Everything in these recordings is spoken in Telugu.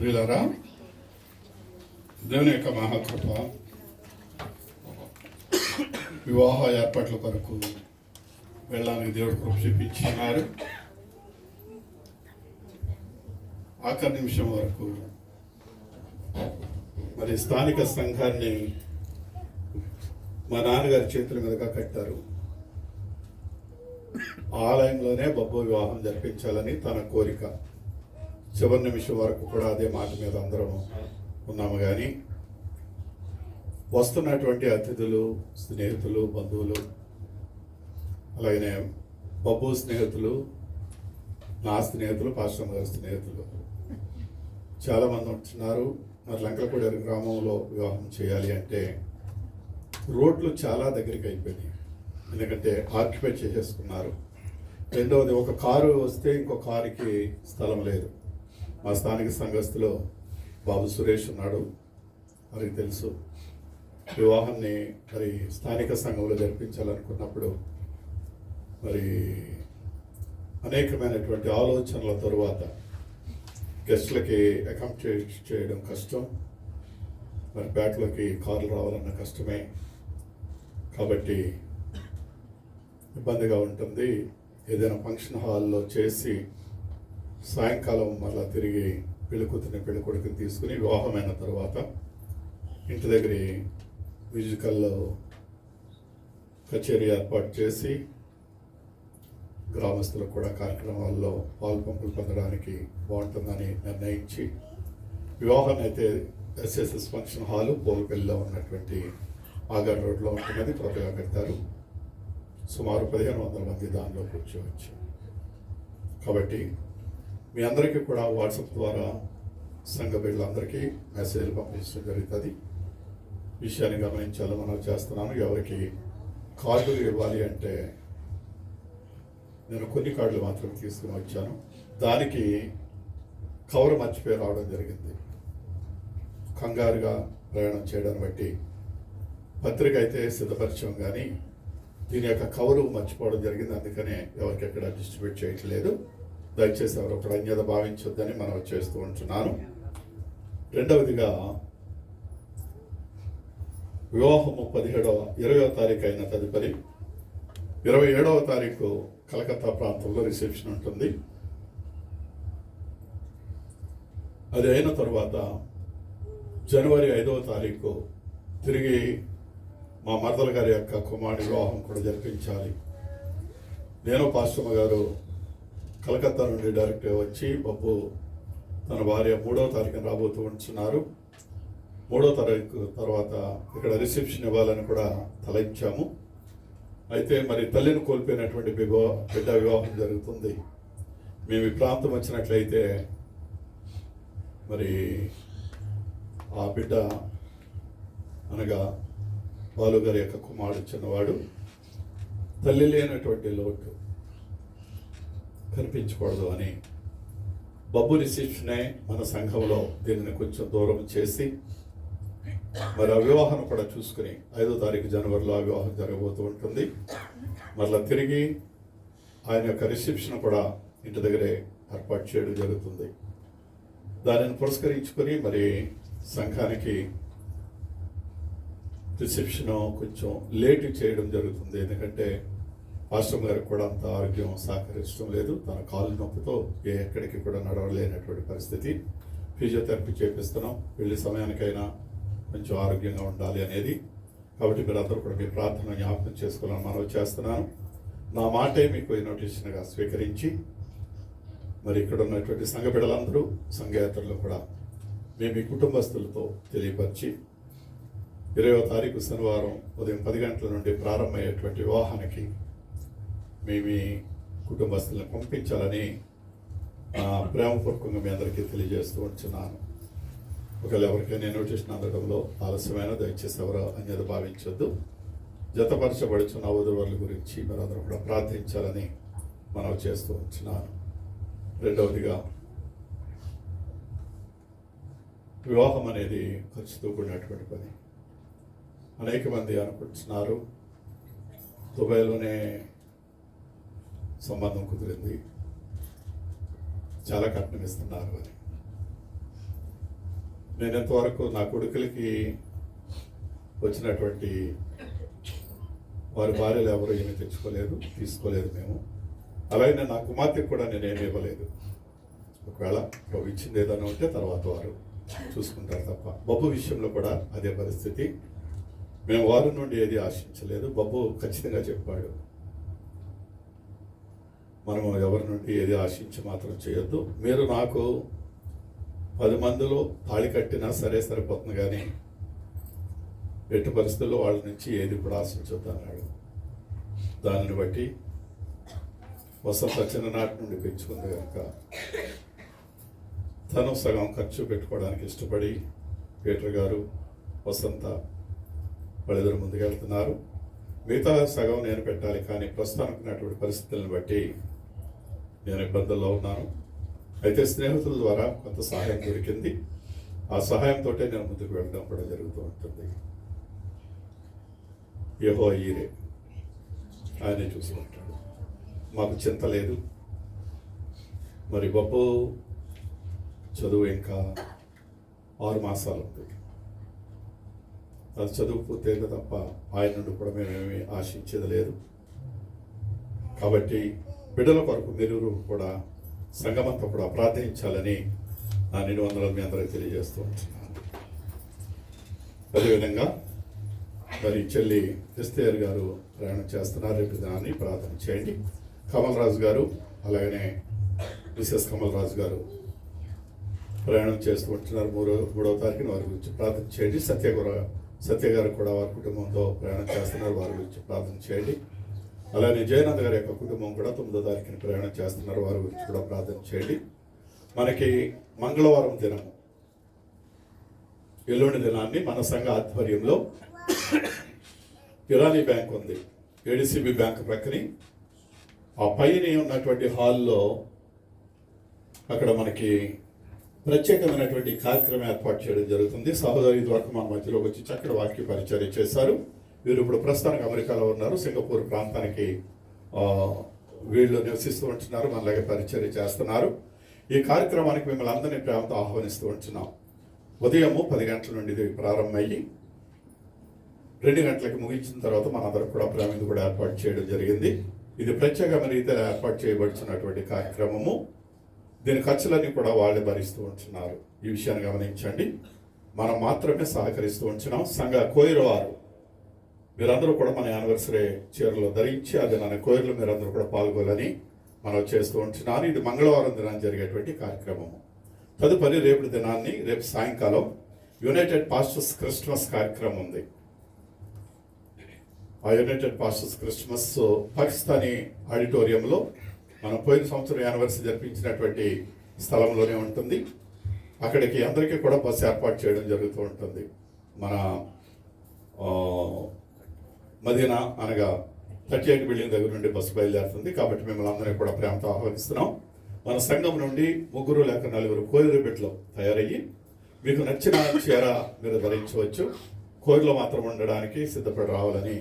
ప్రియులారా, దేవుని యొక్క మహాకృప వివాహ ఏర్పాట్ల కొరకు వెళ్ళడానికి దేవుడు కృప చూపించున్నారు. ఆఖరి నిమిషం వరకు మరి స్థానిక సంఘాన్ని మా నాన్నగారి చేతుల మీదుగా కట్టారు. ఆలయంలోనే బొబ్బు వివాహం జరిపించాలని తన కోరిక. చివరి నిమిషం వరకు కూడా అదే మాట మీద అందరం ఉన్నాము. కానీ వస్తున్నటువంటి అతిథులు, స్నేహితులు, బంధువులు, అలాగనే బొబ్బు స్నేహితులు, నా స్నేహితులు, పాస్టర్ గారి స్నేహితులు చాలామంది ఉంటున్నారు. మరి లంకలపూడి గ్రామంలో వివాహం చేయాలి అంటే రోడ్లు చాలా దగ్గరికి అయిపోయినాయి. ఎందుకంటే ఆక్యుపై చేసేసుకున్నారు. రెండవది, ఒక కారు వస్తే ఇంకో కారుకి స్థలం లేదు. మా స్థానిక సంఘస్థులో బాబు సురేష్ ఉన్నాడు, వారికి తెలుసు. వివాహాన్ని మరి స్థానిక సంఘంలో జరిపించాలనుకున్నప్పుడు మరి అనేకమైనటువంటి ఆలోచనల తరువాత గెస్టులకి అకామిడేట్ చేయడం కష్టం, మరి బ్యాట్లోకి కార్లు రావాలన్న కష్టమే, కాబట్టి ఇబ్బందిగా ఉంటుంది. ఏదైనా ఫంక్షన్ హాల్లో చేసి సాయంకాలం మళ్ళీ తిరిగి పెళ్ళికూతురిని పెళ్ళికొడుకుని తీసుకుని వివాహమైన తర్వాత ఇంటి దగ్గర మ్యూజికల్ కచేరీ ఏర్పాటు చేసి గ్రామస్తులకు కూడా కార్యక్రమాల్లో పాల్పంపులు పొందడానికి బాగుంటుందని నిర్ణయించి వివాహాన్ని అయితే ఎస్ఎస్ఎస్ ఫంక్షన్ హాలు పోల్పల్లిలో ఉన్నటువంటి ఆగర్ రోడ్లో ఉంటున్నది కొత్తగా కడతారు. సుమారు 1500 మంది దానిలో కూర్చోవచ్చు. కాబట్టి మీ అందరికీ కూడా వాట్సాప్ ద్వారా సంఘ బిడ్డలందరికీ మెసేజ్లు పంపించడం జరుగుతుంది. విషయాన్ని గమనించాలని మనం చేస్తున్నాను. ఎవరికి కార్డులు ఇవ్వాలి అంటే నేను కొన్ని కార్డులు మాత్రమే తీసుకుని వచ్చాను. దానికి కవర్ మర్చిపోయి రావడం జరిగింది. కంగారుగా ప్రయాణం చేయడాన్ని బట్టి పత్రిక అయితే సిద్ధపరిచాం, కానీ దీని యొక్క కవరు మర్చిపోవడం జరిగింది. అందుకనే ఎవరికి ఎక్కడ డిస్ట్రిబ్యూట్ చేయట్లేదు. దయచేసి ఎవరు ఒకరు అన్యత భావించొద్దని మనం చేస్తూ ఉంటున్నాను. రెండవదిగా, వివాహము 20వ తారీఖు అయిన తదుపరి 27వ తారీఖు కలకత్తా ప్రాంతంలో రిసెప్షన్ ఉంటుంది. అది అయిన తర్వాత జనవరి 5వ తారీఖు తిరిగి మా మరదల గారి యొక్క కుమారుడి వివాహం కూడా జరిపించాలి. నేను పాస్టర్ గారు కలకత్తా నుండి డైరెక్ట్గా వచ్చి బొబ్బు తన భార్య 3వ తారీఖున రాబోతూ ఉంటున్నారు. 3వ తారీఖు తర్వాత ఇక్కడ రిసెప్షన్ ఇవ్వాలని కూడా తలంచాము. అయితే మరి తల్లిని కోల్పోయినటువంటి బిడ్డ వివాహం జరుగుతుంది. మేము ఈ ప్రాంతం వచ్చినట్లయితే మరి ఆ బిడ్డ అనగా బాలు గారి యొక్క కుమారుడు చిన్నవాడు, తల్లి లేనటువంటి లోటు కనిపించకూడదు అని బొబ్బు రిసెప్షనే మన సంఘంలో దీనిని కొంచెం దూరం చేసి మరి ఆ వివాహం కూడా చూసుకుని 5వ తారీఖు జనవరిలో ఆ వివాహం జరగబోతూ ఉంటుంది. మరలా తిరిగి ఆయన యొక్క రిసెప్షన్ కూడా ఇంటి దగ్గరే ఏర్పాటు చేయడం జరుగుతుంది. దానిని పురస్కరించుకొని మరి సంఘానికి రిసెప్షన్ కొంచెం లేట్ చేయడం జరుగుతుంది. ఎందుకంటే పాస్టర్ గారికి కూడా అంత ఆరోగ్యం సహకరించడం లేదు. తన కాలు నొప్పితో ఎక్కడికి కూడా నడవలేనటువంటి పరిస్థితి. ఫిజియోథెరపీ చేపిస్తున్నాం. పెళ్లి సమయానికైనా కొంచెం ఆరోగ్యంగా ఉండాలి అనేది. కాబట్టి మీరందరూ కూడా మీ ప్రార్థన జ్ఞాపకం చేసుకోవాలని మనవి చేస్తున్నాను. నా మాటే మీకు నోటీషన్గా స్వీకరించి మరి ఇక్కడ ఉన్నటువంటి సంఘ బిడ్డలందరూ, సంఘయాత్రలు కూడా మేము మీ కుటుంబస్తులతో తెలియపరిచి 20వ తారీఖు శనివారం ఉదయం 10 గంటల నుండి ప్రారంభమయ్యేటువంటి వివాహానికి మీ కుటుంబస్తులను పంపించాలని ప్రేమపూర్వకంగా మీ అందరికీ తెలియజేస్తూ ఉంటున్నాను. ఒకవేళ ఎవరికైనా నోటీషన్ అందడంలో ఆలస్యమైన దయచేసి ఎవరో అన్యత భావించొద్దు. జతపరచబడుచున్న వధువరుల గురించి మీరందరూ కూడా ప్రార్థించాలని మనం చేస్తూ ఉంటున్నాను. రెండవదిగా, వివాహం అనేది ఖర్చుతో కూడినటువంటి పని. అనేక మంది అనుకుంటున్నారు దుబాయ్లోనే సంబంధం కుదిరింది, చాలా కట్నం ఇస్తున్నారు అని. నేను ఎంతవరకు నా కొడుకులకి వచ్చినటువంటి వారి భార్యలు ఎవరు ఏమీ తీసుకోలేదు మేము. అలాగే నా కుమార్తెకు కూడా నేనేమి ఇవ్వలేదు. ఒకవేళ ప్రభు ఇచ్చింది ఏదైనా ఉంటే తర్వాత వారు చూసుకుంటారు తప్ప. బబ్బు విషయంలో కూడా అదే పరిస్థితి. మేము వారి నుండి ఏది ఆశించలేదు. బబ్బు ఖచ్చితంగా చెప్పాడు, మనము ఎవరి నుండి ఏది ఆశించి మాత్రం చేయొద్దు. మీరు నాకు 10 మందిలో తాళి కట్టినా సరిపోతుంది, కానీ ఎట్టి పరిస్థితుల్లో వాళ్ళ నుంచి ఏది కూడా ఆశించొద్దు అన్నాడు. దానిని బట్టి వసంత చిన్ననాటి నుండి పెంచుకుంది కనుక తను సగం ఖర్చు పెట్టుకోవడానికి ఇష్టపడి పీటర్ గారు, వసంత వాళ్ళిద్దరు ముందుకెళ్తున్నారు. మిగతా సగం నేను పెట్టాలి, కానీ ప్రస్తుతానికి ఉన్నటువంటి పరిస్థితులను బట్టి నేను ఇబ్బందుల్లో ఉన్నాను. అయితే స్నేహితుల ద్వారా కొంత సహాయం దొరికింది. ఆ సహాయంతో నేను ముందుకు వెళ్ళడం కూడా జరుగుతూ ఉంటుంది. యెహోవా ఈరే, ఆయనే చూసుకుంటాడు, మాకు చింత లేదు. మరి గొప్ప చదువు ఇంకా 6 మాసాలు ఉంది. అది చదువు పూర్తయితే తప్ప ఆయన నుండి కూడా మేమేమీ ఆశించేది లేదు. కాబట్టి బిడ్డల కొరకు మీరు కూడా సంఘమంతా కూడా ప్రార్థించాలని నా 200 మీ అందరికీ తెలియజేస్తూ ఉంటున్నాను. అదేవిధంగా మరి చెల్లి ఎస్తేర్ గారు ప్రయాణం చేస్తున్నారు. రేపు దాన్ని ప్రార్థన చేయండి. కమల్ రాజు గారు, అలాగనే మిసెస్ కమల్ రాజు గారు ప్రయాణం చేస్తూ ఉంటున్నారు. 3వ తారీఖున వారి గురించి ప్రార్థన చేయండి. సత్య గారు కూడా వారి కుటుంబంతో ప్రయాణం చేస్తున్నారు, వారి గురించి ప్రార్థన చేయండి. అలానే జయనంద్ గారి యొక్క కుటుంబం కూడా 9వ తారీఖున ప్రయాణం చేస్తున్నారు, వారి గురించి కూడా ప్రార్థన చేయండి. మనకి మంగళవారం దినము, ఎల్లుండి దినాన్ని మన సంఘ ఆధ్వర్యంలో ఇరానీ బ్యాంక్ ఉంది, ఏడిసిబి బ్యాంక్ ప్రక్కని ఆ పైన ఉన్నటువంటి హాల్లో అక్కడ మనకి ప్రత్యేకమైనటువంటి కార్యక్రమం ఏర్పాటు చేయడం జరుగుతుంది. సహోదరి ద్వారా మన మధ్యలోకి వచ్చి చక్కటి వాక్య పరిచర్య చేశారు. వీరు ఇప్పుడు ప్రస్తుతానికి అమెరికాలో ఉన్నారు. సింగపూర్ ప్రాంతానికి వీళ్ళు నివసిస్తూ ఉంటున్నారు, మనలాగే పరిచర్య చేస్తున్నారు. ఈ కార్యక్రమానికి మిమ్మల్ని అందరినీ ప్రేమతో ఆహ్వానిస్తూ ఉంటున్నాం. ఉదయము 10 గంటల నుండి ఇది ప్రారంభమయ్యి 2 గంటలకి ముగించిన తర్వాత మనందరం కూడా ప్రేమను కూడా ఏర్పాటు చేయడం జరిగింది. ఇది ప్రత్యేకమైన రీతిలో ఏర్పాటు చేయబడుతున్నటువంటి కార్యక్రమము. దీని ఖర్చులన్నీ కూడా వాళ్ళే భరిస్తూ ఉంటున్నారు. ఈ విషయాన్ని గమనించండి. మనం మాత్రమే సహకరిస్తూ ఉంటున్నాం. సంఘ కోయిరు వారు మీరందరూ కూడా మన యానివర్సరీ చీరలు ధరించి అది మన కోయిర్లో మీరందరూ కూడా పాల్గొనాలని మనం చేస్తూ ఉంటున్నాను. ఇది మంగళవారం దినాన్ని జరిగేటువంటి కార్యక్రమము. తదుపరి రేపు సాయంకాలం యునైటెడ్ పాస్టర్స్ క్రిస్మస్ కార్యక్రమం ఉంది. ఆ యునైటెడ్ పాస్టర్స్ క్రిస్మస్ పాకిస్తానీ ఆడిటోరియంలో మనం పోయిన సంవత్సరం యానివర్సరీ జరిపించినటువంటి స్థలంలోనే ఉంటుంది. అక్కడికి అందరికీ కూడా బస్సు ఏర్పాటు చేయడం జరుగుతూ ఉంటుంది. మన మదీనా అనగా 38 బిల్డింగ్ దగ్గర నుండి బస్సు బయలుదేరుతుంది. కాబట్టి మిమ్మల్ని అందరినీ కూడా ప్రేమతో ఆహ్వానిస్తున్నాం. మన సంఘం నుండి 3 లేక 4 కోయిరు బిడ్డలు తయారయ్యి మీకు నచ్చిన చీర మీరు ధరించవచ్చు. కోయిరులో మాత్రం ఉండడానికి సిద్ధపడి రావాలని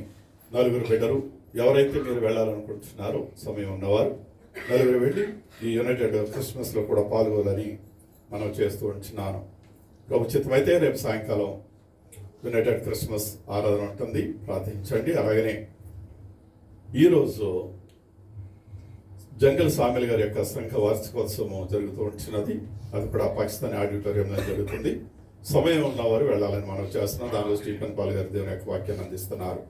4 బిడ్డలు ఎవరైతే మీరు వెళ్ళాలనుకుంటున్నారో సమయం ఉన్నవారు 4 వెళ్ళి ఈ యునైటెడ్ క్రిస్మస్లో కూడా పాల్గొనాలని మనం చేస్తూ ఉంటున్నాను. ప్రభు చిత్తమైతే రేపు సాయంకాలం యునైటెడ్ క్రిస్మస్ ఆరాధన ఉంటుంది, ప్రార్థించండి. అలాగనే ఈరోజు జంగల్ సామిల్ గారి యొక్క సంఘ వార్షికోత్సవం జరుగుతూ ఉంటున్నది. అది కూడా పాకిస్తానీ ఆడిటోరియంలో జరుగుతుంది. సమయం ఉన్నవారు వెళ్ళాలని మనం చేస్తున్నాం. దానిలో స్టీఫెన్ పాల్ గారి దేవుని యొక్క వాక్యాన్ని అందిస్తున్నారు.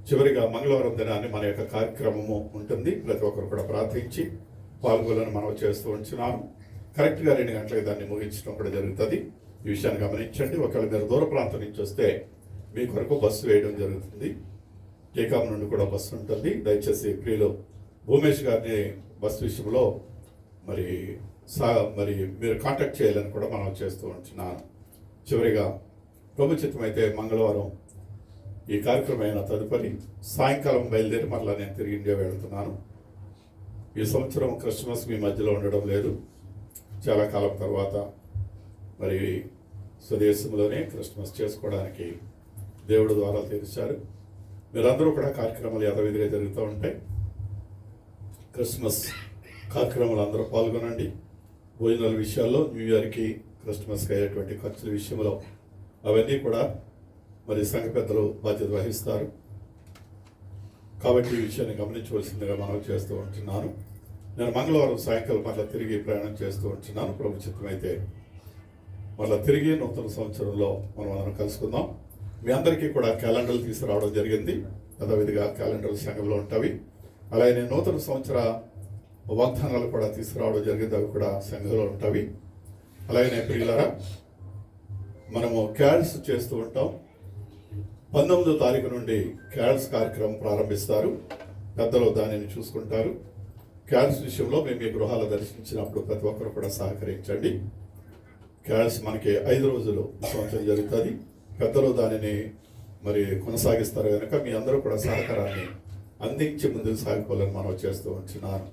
చివరిగా మంగళవారం దినాన్ని మన యొక్క కార్యక్రమము ఉంటుంది. ప్రతి ఒక్కరు కూడా ప్రార్థించి పాల్గొనాలని మనం చేస్తూ ఉంటున్నాము. కరెక్ట్గా 2 గంటలకు దాన్ని ముగించడం కూడా జరుగుతుంది. ఈ విషయాన్ని గమనించండి. ఒకవేళ మీరు దూర ప్రాంతం నుంచి వస్తే మీ కొరకు బస్సు వేయడం జరుగుతుంది. కేకాం నుండి కూడా బస్సు ఉంటుంది. దయచేసి ప్రియులు భూమేష్ గారిని బస్సు విషయంలో మరి మీరు కాంటాక్ట్ చేయాలని కూడా మనం చేస్తూ ఉంటున్నాను. చివరిగా ప్రభు చిత్తమైతే మంగళవారం ఈ కార్యక్రమం అయిన తదుపరి సాయంకాలం బయలుదేరి మరలా నేను తిరిగి ఇండియా వెళ్తున్నాను. ఈ సంవత్సరం క్రిస్మస్ మీ మధ్యలో ఉండడం లేదు. చాలా కాలం తర్వాత మరి స్వదేశంలోనే క్రిస్మస్ చేసుకోవడానికి దేవుడు ద్వారాలు తెరిచారు. మీరందరూ కూడా కార్యక్రమాలు యథావిధిగా జరుగుతూ ఉంటాయి. క్రిస్మస్ కార్యక్రమాలు అందరూ పాల్గొనండి. భోజనాల విషయాల్లో న్యూ ఇయర్కి క్రిస్మస్కి అయ్యేటువంటి ఖర్చుల విషయంలో అవన్నీ కూడా మరి సంఘ పెద్దలు బాధ్యత వహిస్తారు. కాబట్టి ఈ విషయాన్ని గమనించవలసిందిగా మనం చేస్తూ ఉంటున్నాను. నేను మంగళవారం సాయంకాలం మళ్ళీ తిరిగి ప్రయాణం చేస్తూ ఉంటున్నాను. ప్రభు చిత్తమైతే మళ్ళీ తిరిగి నూతన సంవత్సరంలో మనం అందరం కలుసుకుందాం. మీ అందరికీ కూడా క్యాలెండర్లు తీసుకురావడం జరిగింది. యథావిధిగా క్యాలెండర్లు సంఘంలో ఉంటాయి. అలాగే నూతన సంవత్సర వాగ్దానాలు కూడా తీసుకురావడం జరిగింది. అవి కూడా సంఘంలో ఉంటాయి. అలాగే ప్రియులారా, మనము క్యాడ్స్ చేస్తూ ఉంటాం. 19వ తారీఖు నుండి క్యాడ్స్ కార్యక్రమం ప్రారంభిస్తారు. పెద్దలు దానిని చూసుకుంటారు. క్యాడ్స్ విషయంలో మేము మీ గృహాలు దర్శించినప్పుడు ప్రతి ఒక్కరు కూడా సహకరించండి. క్యాడ్స్ మనకి 5 రోజులు సంవత్సరం జరుగుతుంది. పెద్దలు దానిని మరి కొనసాగిస్తారు కనుక మీ అందరూ కూడా సహకారాన్ని అందించి ముందుకు సాగిపోవాలని మనం చేస్తూ ఉంటున్నాను.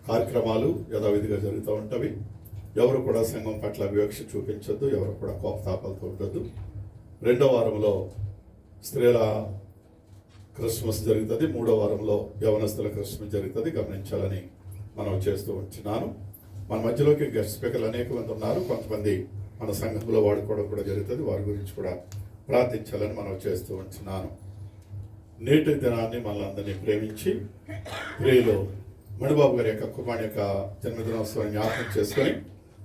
కార్యక్రమాలు యథావిధిగా జరుగుతూ ఉంటాయి. ఎవరు కూడా సంఘం పట్ల వివక్ష చూపించొద్దు. ఎవరు కూడా కోపతాపాలతో ఉండొద్దు. 2వ వారంలో స్త్రీల క్రిస్మస్ జరుగుతుంది. 3వ వారంలో యవనస్తుల క్రిస్మస్ జరుగుతుంది. గమనించాలని మనం చేస్తూ ఉంటున్నాను. మన మధ్యలోకి గెస్ట్ స్పీకర్లు అనేక మంది ఉన్నారు. కొంతమంది మన సంఘంలో వాడుకోవడం కూడా జరుగుతుంది. వారి గురించి కూడా ప్రార్థించాలని మనం చేస్తూ ఉంటున్నాను. నేటి దినాన్ని మనల్ని ప్రేమించి ప్రియులు మణిబాబు గారి యొక్క కుమారుని యొక్క జన్మదినోత్సవాన్ని జ్ఞాపకం చేసుకొని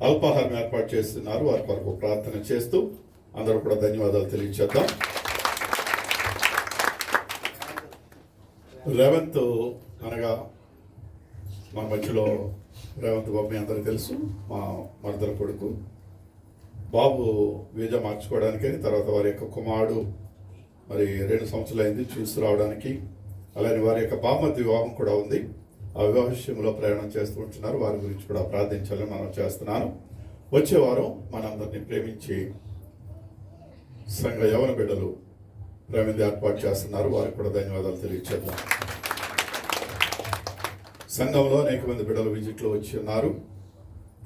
అల్పాహారం ఏర్పాటు చేస్తున్నారు. వారి కొరకు ప్రార్థన చేస్తూ అందరూ కూడా ధన్యవాదాలు తెలియజేద్దాం. రేవంత్ అనగా మన మధ్యలో రేవంత్ బాబు మీ అందరికీ తెలుసు. మా మరదల కొడుకు బాబు వీజా మార్చుకోవడానికి, తర్వాత వారి యొక్క కుమారుడు మరి 2 సంవత్సరాలు అయింది చూసి రావడానికి. అలానే వారి యొక్క బామ్మతి వివాహం కూడా ఉంది. ఆ వివాహ విషయంలో ప్రయాణం చేస్తూ ఉంటున్నారు. వారి గురించి కూడా ప్రార్థించాలని మనం చేస్తున్నాను. వచ్చే వారం మనందరినీ ప్రేమించి సంఘ యవన బిడ్డలు ప్రేమింది ఏర్పాటు చేస్తున్నారు. వారికి కూడా ధన్యవాదాలు తెలియజేద్దాం. సంఘంలో అనేక మంది బిడ్డలు విజిట్లో వచ్చి ఉన్నారు.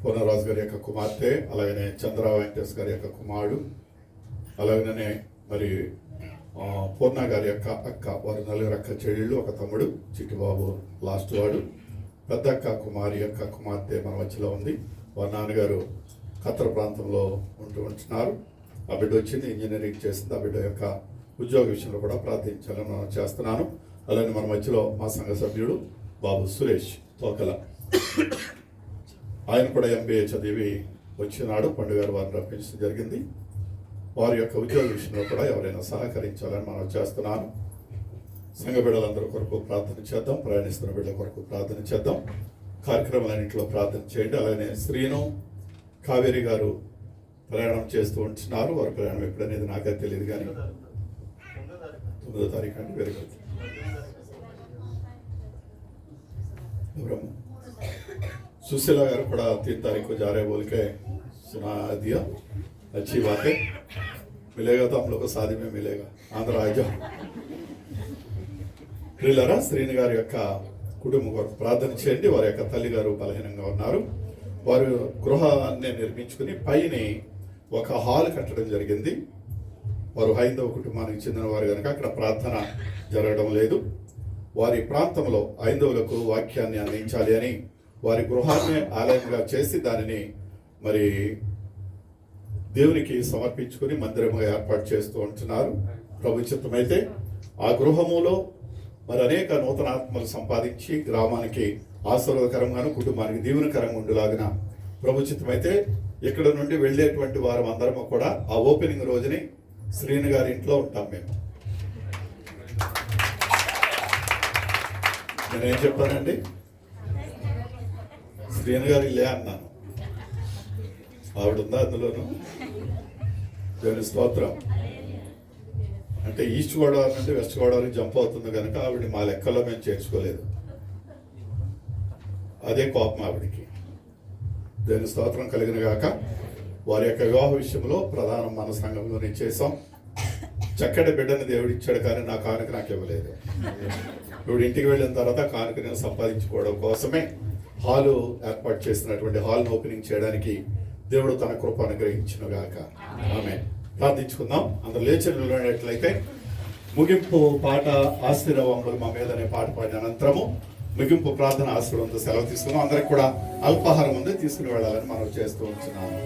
పూర్ణరాజు గారి యొక్క కుమార్తె, అలాగనే చంద్ర వెంకటేష్ గారి యొక్క కుమారుడు, అలాగనే మరి పూర్ణ గారి యొక్క అక్క, వారి 4 అక్క చెల్లెళ్ళు, ఒక తమ్ముడు చిట్టిబాబు లాస్ట్ వాడు. పెద్ద అక్క కుమారి యొక్క కుమార్తె మన మధ్యలో ఉంది. వారి నాన్నగారు ఖత్తర్ ప్రాంతంలో ఉంటున్నారు. ఆ బిడ్డ వచ్చింది, ఇంజనీరింగ్ చేసింది. ఆ బిడ్డ యొక్క ఉద్యోగ విషయంలో కూడా ప్రార్థించాలని మనం చేస్తున్నాను. అలానే మన మధ్యలో మా సంఘ సభ్యుడు బాబు సురేష్ తోకల, ఆయన కూడా MBA చదివి వచ్చినాడు. పండుగ గారు వారిని రప్పించడం జరిగింది. వారి యొక్క ఉద్యోగ విషయంలో కూడా ఎవరైనా సహకరించాలని మనం చేస్తున్నాను. సంఘ బిడ్డలందరి కొరకు ప్రార్థన చేద్దాం. ప్రయాణిస్తున్న బిడ్డల కొరకు ప్రార్థన చేద్దాం. కార్యక్రమాలన్నింటిలో ప్రార్థన చేయండి. అలానే శ్రీను కావేరి గారు ప్రయాణం చేస్తూ ఉంటున్నారు. వారి ప్రయాణం ఎప్పుడనేది నాకే తెలియదు, కానీ 9వ తారీఖు అండి. Very good. सुशीला गाరు కూడా 3 तारीख को जा रहे बोल के सुना दिया. अच्छी बात है. मिलेगा तो हम लोग को शादी में मिलेगा. आंध्र आ जाओ. ప్రియులారా, శ్రీని గారి యొక్క కుటుంబం కొరకు ప్రార్థన చేయండి. వారి యొక్క తల్లి గారు బలహీనంగా ఉన్నారు. వారు గృహాన్ని నిర్మించుకుని పైన ఒక హాల్ కట్టడం జరిగింది. వారు హైందవ కుటుంబానికి చెందిన వారు కనుక అక్కడ ప్రార్థన జరగడం లేదు. వారి ప్రాంతంలో హైందవులకు వాక్యాన్ని అందించాలి అని వారి గృహాన్ని ఆలయంగా చేసి దానిని మరి దేవునికి సమర్పించుకుని మందిరముగా ఏర్పాటు చేస్తూ ఉంటున్నారు. ప్రభు చిత్తమైతే ఆ గృహములో మరి అనేక నూతన ఆత్మలు సంపాదించి గ్రామానికి ఆశీర్వాదకరంగాను కుటుంబానికి దీవెనకరంగా ఉండేలాగిన ప్రభు చిత్తమైతే ఇక్కడ నుండి వెళ్ళేటువంటి వారు అందరము కూడా ఆ ఓపెనింగ్ రోజుని శ్రీని గారి ఇంట్లో ఉంటాం. మేము నేనేం చెప్పానండి, శ్రీని గారు ఇల్లే అన్నాను. ఆవిడ ఉందా అందులోను? దేవుని స్తోత్రం. అంటే ఈస్ట్ గోదావరి నుండి వెస్ట్ గోదావరికి జంప్ అవుతుంది కనుక ఆవిడ మా లెక్కల్లో మేము చేర్చుకోలేదు. అదే కోపం ఆవిడికి. దేవుని స్తోత్రం కలిగిన గాక. వారి యొక్క వివాహ విషయంలో ప్రధానం మన సంఘంలోనే చేసాం. చక్కటి బిడ్డని దేవుడు ఇచ్చాడు, కానీ నా కానుక నాకు ఇవ్వలేదు. ఇప్పుడు ఇంటికి వెళ్ళిన తర్వాత కానుక నేను సంపాదించుకోవడం కోసమే హాలు ఏర్పాటు చేసినటువంటి హాల్ను ఓపెనింగ్ చేయడానికి దేవుడు తన కృప అనుగ్రహించిన గాక. ఆమె ప్రార్థించుకుందాం. అందరూ లేచి నిలబడినట్లయితే ముగింపు పాట ఆశీర్వాదములు మా మీద అనే పాట పాడిన అనంతరము ముగింపు ప్రార్థన ఆశీర్వాదంతో సెలవు తీసుకున్నాం. అందరికి కూడా అల్పాహారం ముందే తీసుకుని వెళ్ళాలని మనం చేస్తూ ఉంటున్నాము.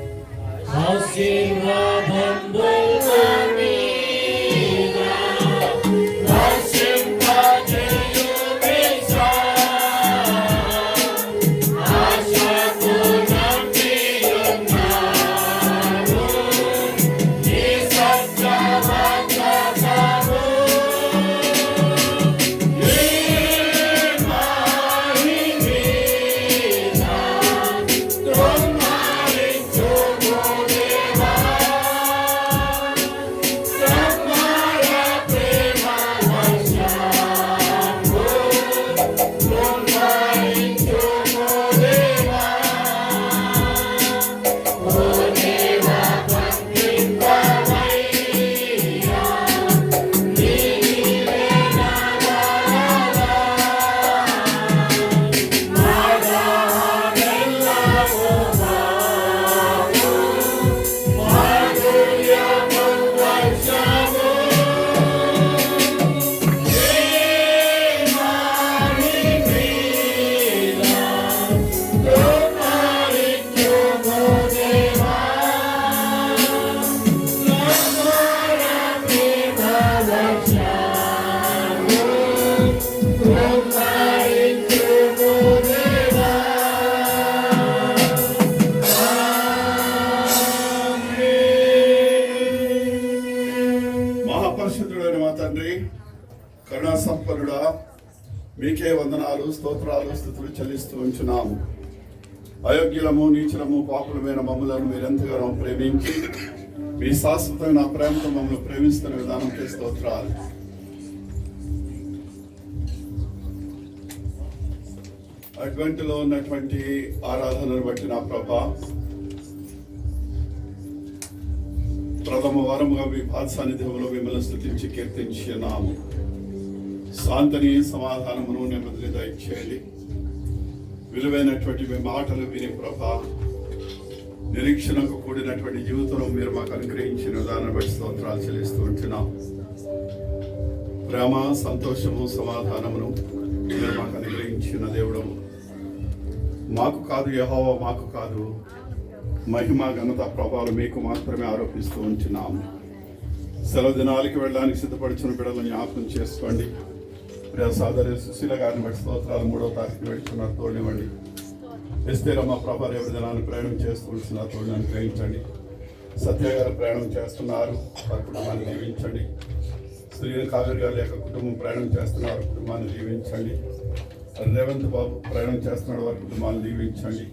మహాపరిశుద్ధుడైన మా తండ్రి, కరుణా సంపన్నుడా, మీకే వందనాలు, స్తోత్రాలు, స్తుతులు చెల్లిస్తూ ఉంచున్నాము. అయోగ్యులము, నీచులము, పాపులమైన మమ్మలను మీరెంతగానో ప్రేమించి మీ శాశ్వతమైన ప్రేమతో మమ్మల్ని ప్రేమిస్తున్న విధానంకే స్తోత్రాలు. అడ్వెంట్లో ఉన్నటువంటి ఆరాధనను బట్టి నా ప్రభా, ప్రథమ వారముగా మీ పాద సాన్నిధ్యంలో మిమ్మల్ని స్తుతించి కీర్తించున్నాము. శాంతిని, సమాధానమును, నెమ్మదిని దయచేయండి. విలువైనటువంటి మీ మాటలు విని ప్రభా, నిరీక్షణకు కూడినటువంటి జీవితం మీరు మాకు అనుగ్రహించిన విధానం బట్టి స్తోత్రాలు చెల్లిస్తూ ఉంటున్నాం. ప్రేమ, సంతోషము, సమాధానమును మీరు మాకు అనుగ్రహించిన దేవుడు. మాకు కాదు యెహోవా, మాకు కాదు, మహిమ, ఘనత, ప్రభావాలు మీకు మాత్రమే ఆరోపిస్తూ ఉంటున్నాము. సెలవు దినాలకి వెళ్ళడానికి సిద్ధపడుచున్న బిడ్డలను జ్ఞాపకం చేసుకోండి. ప్రియ సోదరి సుశీల గారిని బట్టి స్తోత్రాలు. 3వ తారీఖు వెళ్తున్నారు, తోడివ్వండి. ఎస్తేరమ్మ ప్రభా రేపు దినాన్ని ప్రయాణం చేస్తూ ఉంటున్నారు, తోడిని అనుగ్రహించండి. సత్య గారు ప్రయాణం చేస్తున్నారు, వారి కుటుంబాన్ని దీవించండి. శ్రీని కావేరి గారి యొక్క కుటుంబం ప్రయాణం చేస్తున్నారు, కుటుంబాన్ని దీవించండి. రేవంత్ బాబు ప్రయాణం చేస్తున్నాడు, వారి కుటుంబాన్ని దీవించండి.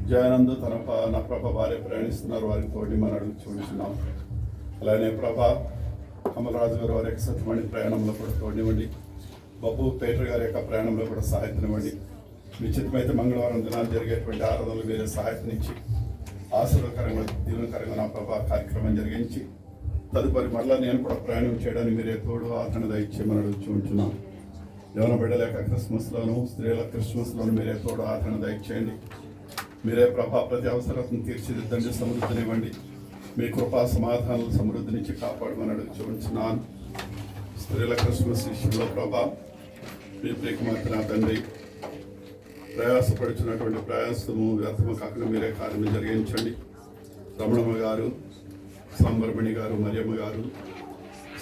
జయానంద్ నా ప్రభ భార్య ప్రయాణిస్తున్నారు, వారికి తోడి మనం అడుగుచుంటున్నాం. అలానే ప్రభా కమలరాజు గారు వారి యొక్క సత్యమణి ప్రయాణంలో కూడా తోడివ్వండి. బాబు పేటర్ గారి యొక్క ప్రయాణంలో కూడా సహాయతనివ్వండి. నిశ్చితమైతే మంగళవారం దినాలు జరిగేటువంటి ఆరాధనలు వేరే సహాయతనిచ్చి ఆశీర్వకరంగా, దీవెనకరంగా నా ప్రభా కార్యక్రమం జరిగించి తదుపరి మరలా నేను కూడా ప్రయాణం చేయడానికి మీరే తోడు ఆదరణ దయచేయమని అడుగుచుంటున్నాం. యవన బిడ్డల యొక్క క్రిస్మస్లోను, స్త్రీల క్రిస్మస్లోను మీరే తోడు ఆదరణ దయచేయండి. మీరే ప్రభా ప్రతి అవసరాలను తీర్చిదిద్దండి, సమృద్ధినివ్వండి. మీ కృపా సమాధానాలు సమృద్ధినిచ్చి కాపాడమని అడుగుచుంటున్నాను. స్త్రీల క్రిస్మస్ విషయంలో ప్రభా మీ ప్రియకుమార్తె నా తండ్రి ప్రయాసపడుచున్నటువంటి ప్రయాసము వ్యర్థము కాకుండా మీరే కార్యం జరిగించండి. రమణమ్మ గారు, సాంబరమణి గారు, మరియమ్మ గారు,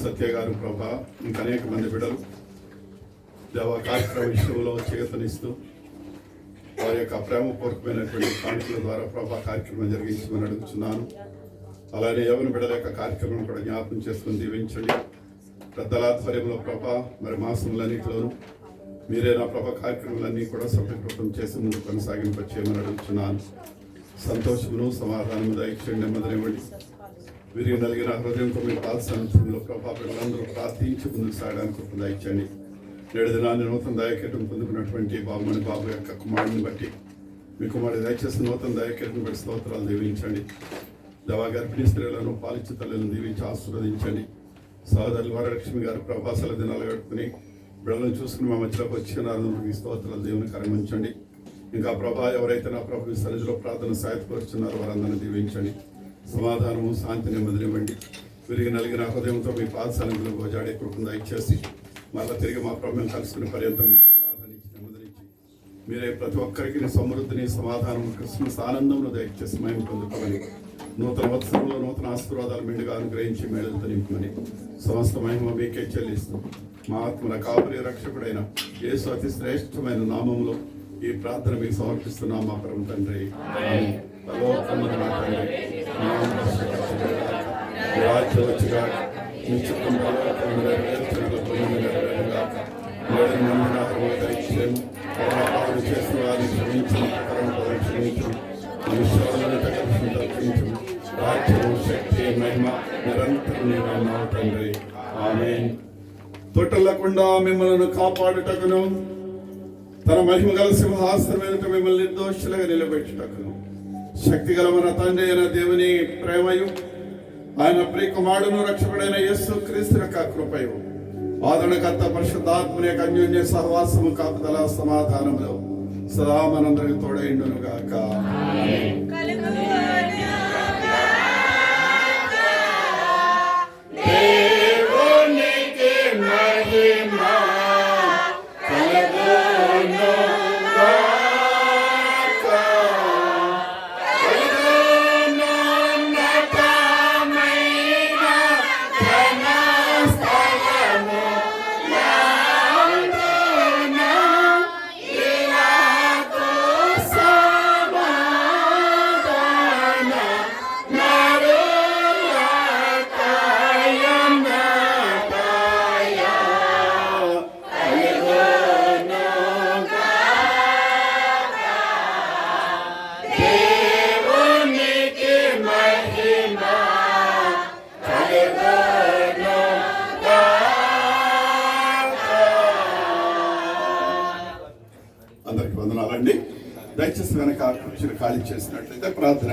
సత్య గారు ప్రభా, ఇంకా అనేక మంది బిడ్డలు దేవ కార్యక్రమ విషయంలో చేతనిస్తూ వారి యొక్క ప్రేమపూర్వకమైనటువంటి కానుకల ద్వారా ప్రభా కార్యక్రమం జరిగించమని అడుగుతున్నాను. అలానే యవన బిడ్డల యొక్క కార్యక్రమం కూడా జ్ఞాపకం చేసుకుని దీవించండి. పెద్దల ఆధ్వర్యంలో ప్రభా మరి మాసములన్నింటిలోనూ మీరే నా ప్రభా కార్యక్రమాలన్నీ కూడా సఫలీకృతం చేసి ముందు కొనసాగింపచేయమని అడుగుతున్నాను. సంతోషమును, సమాధానము దయచేయండి, నెమ్మదినివ్వండి. వీరికి నలిగిన హృదయంతో మీ పాదసాన్నిధ్యంలో ప్రభా పిల్లలందరూ ప్రార్థించి ముందుకు సాగడానికి దయచేయండి. 7 దినాన్ని నూతన దయకీర్తం పొందుకున్నటువంటి బాబుమణి బాబు యొక్క కుమారుడిని బట్టి మీ కుమారుడు దయచేసి నూతన దయకీర్తం బట్టి స్తోత్రాలు దీవించండి. దవా గర్భిణీ స్త్రీలను, పాలిచ్చు తల్లిని దీవించి ఆశీర్వదించండి. సోదరులు వరలక్ష్మి గారు ప్రభాసాల దినాలు గడుపుకుని బిడ్డలను చూసుకుని మా మధ్యలోకి వచ్చినారు, మీ స్తోత్రాలు దేవుని కరమించండి. ఇంకా ప్రభా ఎవరైతే నా ప్రభు సన్నిధిలో ప్రార్థన సాయపరుచున్నారో వారందరినీ దీవించండి. సమాధానము, శాంతి, నెమ్మదినివ్వండి. విరిగి నలిగిన హృదయంతో మీ పాద సన్నిధిలో గోజాడే కృపను దయచేసి మళ్ళీ తిరిగి మా ప్రభుత్వం కలుసుకునే పర్యంతం మీ తోడు ఆదరించి నెమ్మదించి మీరే ప్రతి ఒక్కరికి సమృద్ధిని, సమాధానం, క్రిస్మస్ ఆనందమును దయచేసి మేము పొందుకోవాలి. నూతన వత్సరంలో నూతన ఆశీర్వాదాలు మెండుగా అనుగ్రహించి మేళలతో నింపమని సమస్త మహిమ మీకే చెల్లిస్తూ మా ఆత్మల కాపురి రక్షకుడైన యేసు అతి శ్రేష్టమైన నామములో ఈ ప్రార్థన మీకు సమర్పిస్తున్నాం మా పరమ తండ్రి. పరలోకమందున మా తండ్రి, మీ నామం పరిశుద్ధపరచబడుగాక. మీ రాజ్యం వచ్చుగాక. మీ చిత్తం పరలోకమందు నెరవేర్చున్నట్లు భూమిలో నెరవేరుగాక. నేడు నమ్మిన ఆహారము దయచేయము. పాపములు చేసిన వారిని క్షమించు, పరమపదం క్షమించు. మనుష్యులను తగ్గించు. రాజ్యము, శక్తి, మహిమ నిరంతరం నీవే మా తండ్రి. ఆమేన్. తొట్టలకుండా మిమ్మల్ని కాపాడుటకును తన మహిమ గల సింహాసనం ఎదుట మిమ్మల్ని నిర్దోషులుగా నిలబెట్టుటకును శక్తి గల మన తండ్రి అయిన దేవుని ప్రేమయు ఆయన ప్రియ కుమారుడును రక్షకుడైన యేసు క్రీస్తు యొక్క కృపయు ఆదరణకర్త పరిశుద్ధాత్మని యొక్క అన్యోన్య సహవాసము కాపుదల సమాధానంలో సదా మనందరికి తోడైండును గాక. అందరికి వందనాలండి. దయచేసి వెనక కుర్చీలు ఖాళీ చేసినట్లయితే ప్రార్థన